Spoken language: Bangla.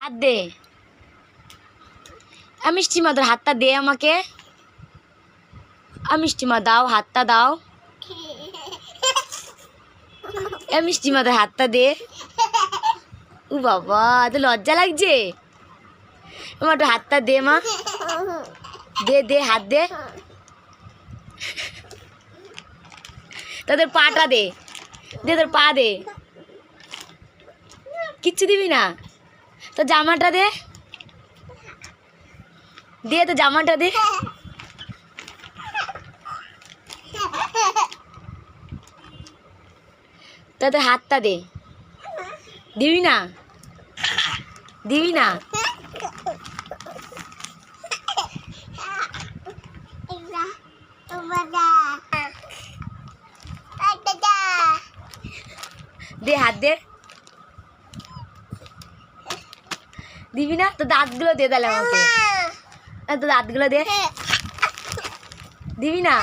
হাত দে। মিষ্টি মা তোর হাতটা দে আমাকে। মিষ্টি মা দাও, হাতটা দাও। মিষ্টি মা তোর হাতটা দে। ও বাবা, তো লজ্জা লাগছে। মা তোর হাতটা দে মা, দে দে হাত দে। তোদের পাটা দে, দে তোর পা দে। কিচ্ছু দিবি না? তো জামাটা দে, দে তো জামাটা দে। তোদের হাতটা দে। দিবি না? দিবি না? দে হাত দে। দিবি না? তো দাঁতগুলো দে তাহলে আমাকে। তো দাঁতগুলো দে। দিবি না?